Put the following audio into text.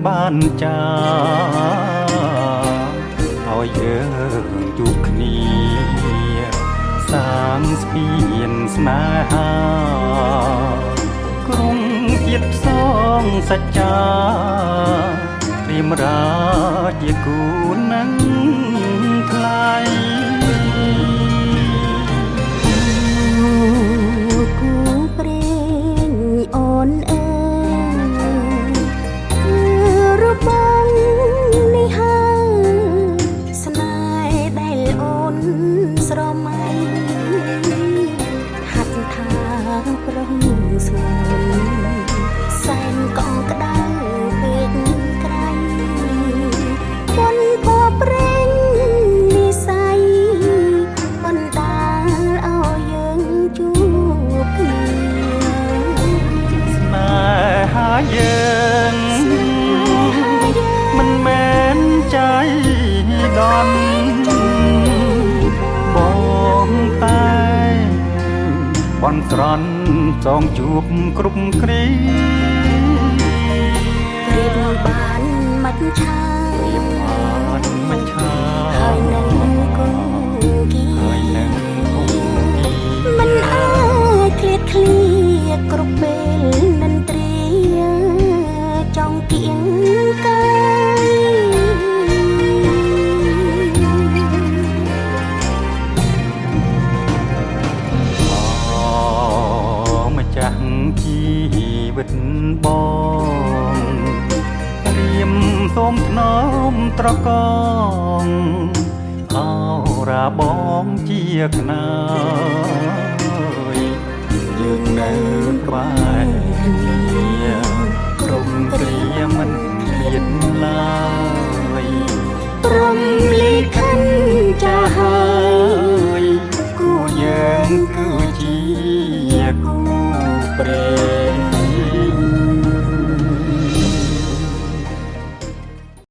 บ้านจ้าឲ្យយើងជួបគ្នាសាងស្ពានស្នេហាក្រុងជាតិផ្សងសច្ចាព្រាមរាជាគូនឹងថ្លៃគូព្រេងអូនអើយគឺរបងនេះហើយស្នេហ៍ដែលអូនស្រមៃហាត់ថាប្រុងស្ងួនសែនកងក្តៅពេកក្រៃប៉ុនភ័ព្វព្រេងនិស័យបណ្ដាលឲ្យយើងជួបគ្នាស្នេហាយើងមិនមែនใจដន់បងតែបន់ស្រន់ចងជួបគ្រប់គ្រាព្រៀបបានមិនឆាបានមិនឆាហើយនឹងគូគីមិនអាចឃ្លាតឃ្លាគ្រប់ពេលនិនទ្រាចង់គៀងកាយម្ចាស់ជីវិតបងព្រាមសូមថ្នមត្រកងអរាបងជាខ្នើយយើងនៅក្បែរគ្នាគ្រប់គ្រាមិនឃ្លាតឡើយព្រមលិខិនចាស់ហើយគូយើងគឺជាគូ